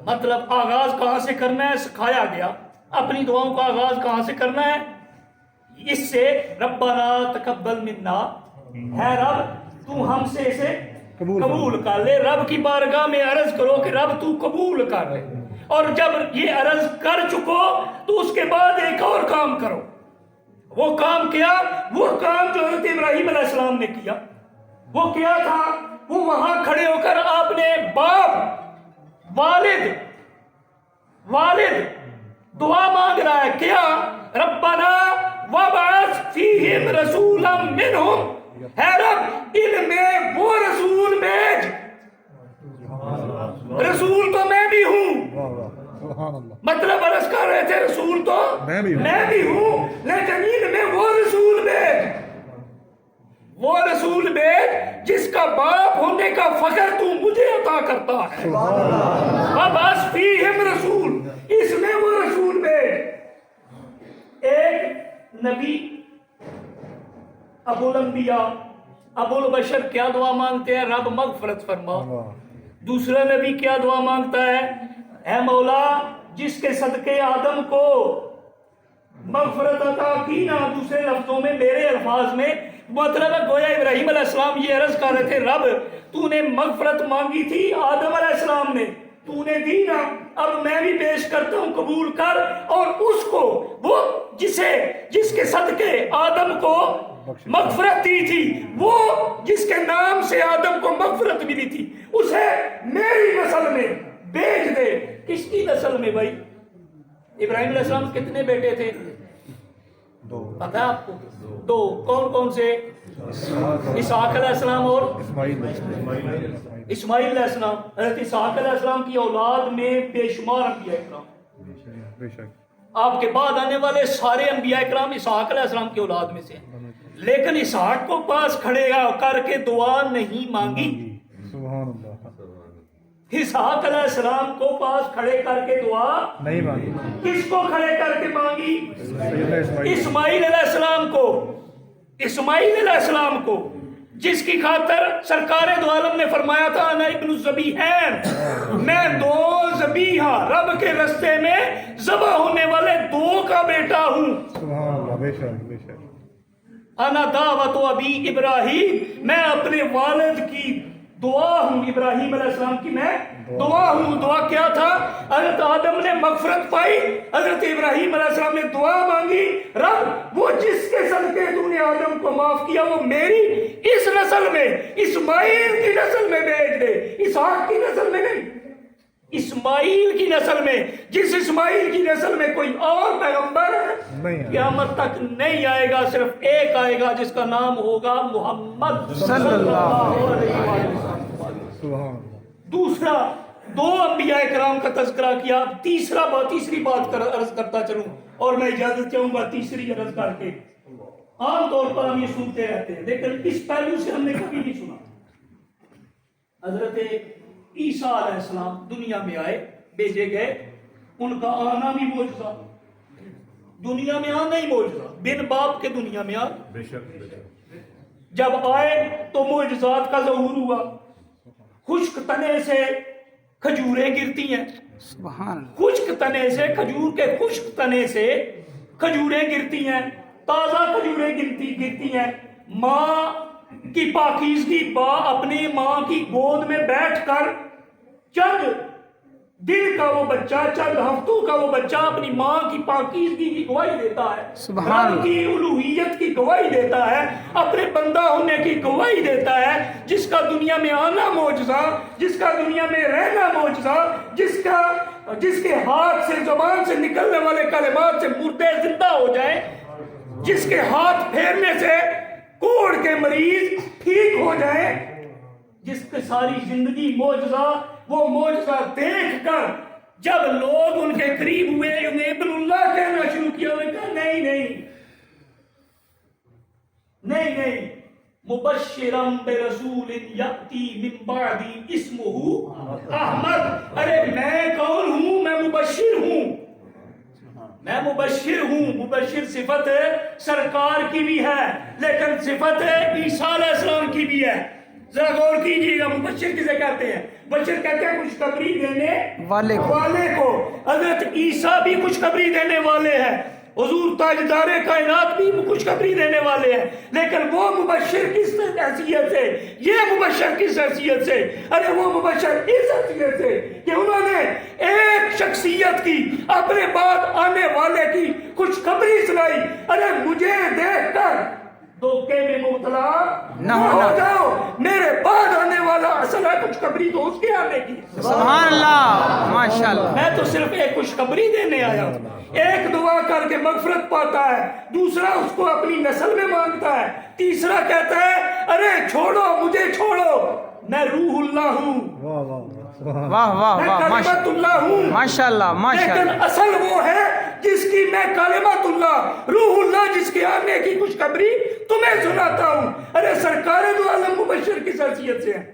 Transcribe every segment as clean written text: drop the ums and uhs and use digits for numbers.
مطلب آغاز کہاں سے کرنا ہے سکھایا گیا. اپنی دعاؤں کا آغاز کہاں سے کرنا ہے؟ اس سے ربنا تقبل منا، ہے رب تو ہم سے اسے قبول کر لے. رب کی بارگاہ میں عرض کرو کہ رب تو قبول کر لے. اور جب یہ عرض کر چکو تو اس کے بعد ایک اور کام کرو. وہ کام کیا؟ وہ کام جو حضرت ابراہیم علیہ السلام نے کیا وہ کیا تھا؟ وہ وہاں کھڑے ہو کر آپ نے باپ والد دعا مانگ رہا ہے. کیا؟ ربنا وابعث فیہم رسولا منہم، ہے رب ان میں وہ رسول بھیج. رسول تو میں بھی ہوں، مطلب عرض کر رہے تھے رسول تو میں بھی ہوں، لیکن ان میں وہ رسول بھیج جس کا باپ ہونے کا فخر تو مجھے عطا کرتا ہے. وابعث فیہم رسول، اس میں وہ رسول بھیج. ایک نبی ابو الانبیاء ابو البشر کیا دعا مانگتے ہیں؟ رب مغفرت فرما. دوسرا نبی کیا دعا مانگتا ہے؟ اے مولا جس کے صدقے آدم کو مغفرت عطا کی نا. دوسرے لفظوں میں میرے الفاظ میں مطلب ہے گویا ابراہیم علیہ السلام یہ عرض کر رہے تھے رب تو نے مغفرت مانگی تھی آدم علیہ السلام نے، تو نے دی نا، اب میں بھی پیش کرتا ہوں قبول کر. اور اس کو وہ جس کے صدقے آدم کو مغفرت دی تھی، وہ جس کے نام سے آدم کو مغفرت ملی تھی، اسے میری نسل میں بھیج دے. کس کی نسل میں بھائی؟ ابراہیم علیہ السلام کتنے بیٹے تھے پتہ ہے آپ کو؟ دو. کون کون سے؟ اسحاق علیہ السلام اور اسماعیل علیہ السلام. حضرت اسحاق علیہ السلام کی اولاد میں بے شمار انبیاء اکرام، آپ کے بعد آنے والے سارے انبیاء اکرام اسحاق علیہ السلام کی اولاد میں سے ہیں. لیکن اسحاق کو پاس کھڑے کر کے دعا نہیں مانگی. اسحاق علیہ السلام کو پاس کھڑے کر کے دعا نہیں مانگی. کس کو کھڑے کر کے مانگی؟ اسماعیل علیہ السلام کو جس کی خاطر سرکار دو عالم نے فرمایا تھا انا ابن الذبیحین، میں دو ذبیحہ رب کے رستے میں ذبح ہونے والے دو کا بیٹا ہوں. انا دعوت ابی ابراہیم، میں اپنے والد کی دعا ہوں. ابراہیم علیہ السلام کی میں دعا ہوں. دعا کیا تھا؟ حضرت آدم نے مغفرت پائی، حضرت ابراہیم علیہ السلام نے دعا مانگی رب وہ جس کے صدقے تو نے آدم کو معاف کیا وہ میری اس نسل میں اسماعیل کی نسل میں بھیج دے. اسحاق کی نسل میں نہیں، اسماعیل کی نسل میں. جس اسماعیل کی نسل میں کوئی اور پیغمبر قیامت تک نہیں آئے گا، صرف ایک آئے گا جس کا نام ہوگا محمد صلی اللہ علیہ وسلم. دوسرا دو انبیاء کرام کا تذکرہ کیا. تیسری بات عرض کرتا چلوں اور میں اجازت چاہوں گا تیسری عرض کر کے. عام طور پر ہم یہ سنتے رہتے ہیں لیکن اس پہلو سے ہم نے کبھی نہیں سنا. حضرت عیسیٰ علیہ السلام دنیا میں آئے، بھیجے گئے، ان کا آنا بھی معجزہ، دنیا میں آنا ہی معجزہ، بن باپ کے دنیا میں آئے. جب آئے تو معجزات کا ظہور ہوا. خشک تنے سے کھجوریں گرتی ہیں، خشک تنے سے کھجور کے خشک تنے سے کھجوریں گرتی ہیں، تازہ کھجوریں گرتی ہیں. ماں کی پاکیزگی اپنی ماں کی گود میں بیٹھ کر چند دن کا وہ بچہ، چند ہفتوں کا وہ بچہ اپنی ماں کی پاکیزگی کی گواہی دیتا ہے، رب کی الوہیت کی گواہی دیتا ہے، اپنے بندہ ہونے کی گواہی دیتا ہے. جس کا دنیا میں آنا معجزہ، جس کا دنیا میں رہنا معجزہ، جس کے ہاتھ سے زبان سے نکلنے والے کلمات سے مردے زندہ ہو جائیں، جس کے ہاتھ پھیرنے سے کوڑ کے مریض ٹھیک ہو جائیں، جس کی ساری زندگی معجزہ. وہ معجزہ دیکھ کر جب لوگ ان کے قریب ہوئے انہیں ابن اللہ کہنا شروع کیا، انہوں نے کہا نہیں، مبشرا برسول یاتی من بعدی اسمہ احمد. ارے میں کون ہوں؟ میں مبشر ہوں. مبشر صفت سرکار کی بھی ہے لیکن صفت عیسیٰ علیہ السلام کی بھی ہے. ذرا غور کیجیے گا، مبشر کسے کہتے ہیں؟ مبشر کہتے ہیں خوشخبری دینے والے کو۔ حضرت عیسیٰ بھی خوشخبری دینے والے ہیں، حضور تاجدار کائنات بھی خوشخبری دینے والے ہیں، لیکن وہ مبشر کس حیثیت سے، یہ مبشر کس حیثیت سے؟ ارے وہ مبشر اس حیثیت سے کہ انہوں نے ایک شخصیت کی، اپنے بعد آنے والے کی خوشخبری سنائی۔ ارے مجھے دیکھ کر دھوکے میں مبتلا نہ ہو جاؤ، میرے بعد آنے والا اصل ہے خوشخبری تو اس کے آنے کی۔ سبحان اللہ، ماشاءاللہ۔ میں تو صرف ایک خوشخبری دینے آیا ہوں۔ ایک دعا کر کے مغفرت پاتا ہے، دوسرا اس کو اپنی نسل میں مانگتا ہے، تیسرا کہتا ہے ارے چھوڑو مجھے چھوڑو، میں روح اللہ ہوں، واہ واہ میں واہ، کلمت اللہ ہوں۔ ماشاءاللہ لیکن ماشاءاللہ۔ اصل وہ ہے جس کی میں کلمت اللہ، روح اللہ، جس کے آنے کی خوشخبری تمہیں سناتا ہوں۔ ارے سرکار دو عالم مبشر کس حیثیت سے ہے؟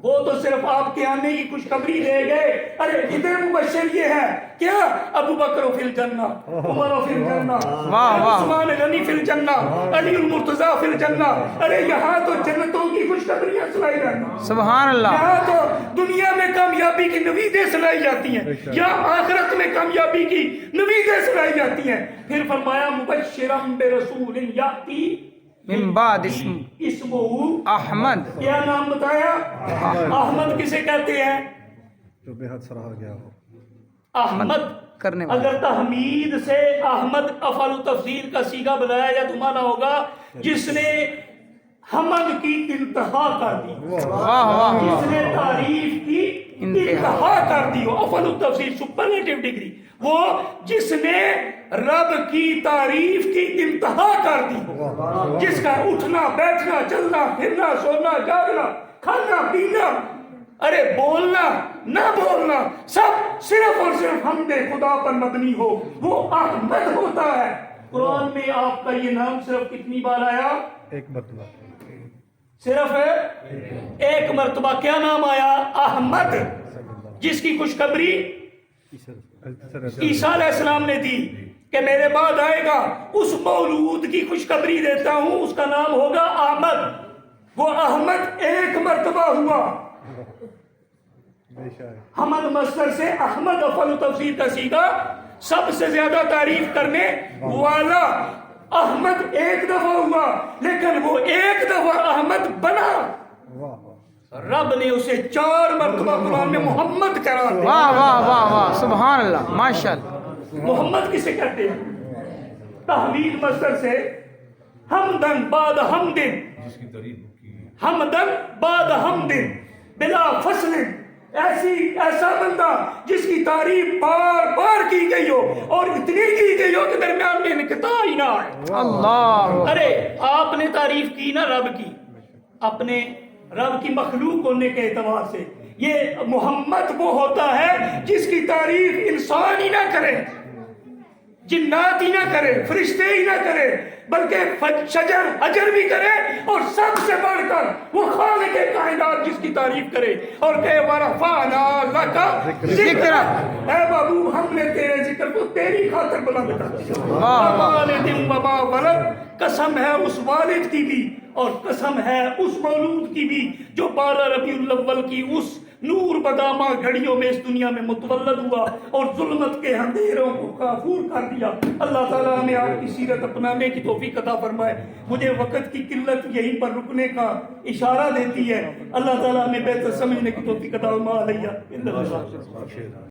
وہ تو صرف آپ کے آنے کی خوشخبری دے گئے۔ ارے ادھر مبشر یہ ہے کیا؟ ابو بکر فی الجنہ، عمر فی الجنہ، عثمان غنی فی الجنہ، علی المرتضیٰ فی الجنہ۔ ارے یہاں تو جنتوں کی خوشخبریاں سنائی جاتی ہیں، سبحان اللہ۔ یہاں تو دنیا میں کامیابی کی نویدیں سنائی جاتی ہیں، یہاں آخرت میں کامیابی کی نویدیں سنائی جاتی ہیں۔ پھر فرمایا مبشرم برسول یاتی من بعد اسمہ احمد، کیا نام بتایا؟ احمد کسے کہتے ہیں؟ جو بے حد سراہا گیا ہو۔ احمد کرنے والا۔ اگر تحمید سے احمد افعل تفضیل کا صیغہ بنایا یا تو مانا ہوگا جس نے حمد کی انتہا کر دی، واہ واہ جس واہ، نے تعریف کی انتہا کر دی ہو۔ افعل التفضیل سپرلیٹو ڈگری، وہ جس نے رب کی تعریف کی انتہا کر دی ہو، جس کا اٹھنا بیٹھنا چلنا پھرنا سونا جاگنا کھانا پینا، ارے بولنا نہ بولنا سب صرف اور صرف حمد خدا پر مبنی ہو، وہ احمد ہوتا ہے۔ قرآن میں آپ کا یہ نام صرف کتنی بار آیا؟ ایک مرتبہ۔ صرف ایک مرتبہ۔ کیا نام آیا؟ احمد، جس کی خوشخبری عیسیٰ علیہ السلام نے دی کہ میرے بعد آئے گا، اس مولود کی خوشخبری دیتا ہوں، اس کا نام ہوگا احمد۔ وہ احمد ایک مرتبہ ہوا۔ حمد مصدر سے احمد افعل تفضیل کا صیغہ، سب سے زیادہ تعریف کرنے والا احمد ایک دفعہ ہوا، لیکن وہ ایک دفعہ احمد بنا، رب نے اسے 4 مرتبہ قرآن میں محمد قرار دیا۔ واہ واہ واہ واہ، سبحان اللہ ماشاءاللہ۔ محمد کسے کہتے ہیں؟ تحویل مصدر سے حمدن بعد حمدن، حمدن بعد حمدن بلا فصل، ایسا بندہ جس کی تعریف بار بار کی گئی ہو اور اتنی کی گئی ہو کہ درمیان میں انقطاع ہی نہ آئے۔ اللہ، ارے آپ نے تعریف کی نا رب کی، اپنے رب کی مخلوق ہونے کے اعتبار سے، یہ محمد وہ ہوتا ہے جس کی تعریف انسان ہی نہ کرے، جنات ہی نہ کرے، فرشتے ہی نہ کرے، بلکہ شجر حجر بھی کرے، اور سب سے بڑھ کر وہ خالق کائنات جس کی تعریف کرے اور کہے وَرَفَعْنَا لَكَ ذِكْرَكَ، اے بابو ہم نے تیرے ذکر کو تیری خاطر بلند کر دیا۔ وَوَالِدٍ وَمَا وَلَدَ، قسم ہے اس والد کی بھی اور قسم ہے اس مولود کی بھی جو 12 ربیع الاول کی اس نور بدامہ گھڑیوں میں اس دنیا میں متولد ہوا اور ظلمت کے اندھیروں کو کافور کر دیا۔ اللہ تعالیٰ ہمیں آپ کی سیرت اپنانے کی توفیق عطا فرمائے۔ مجھے وقت کی قلت یہیں پر رکنے کا اشارہ دیتی ہے۔ اللہ تعالیٰ ہمیں بہتر سمجھنے کی توفیق عطا فرمائے۔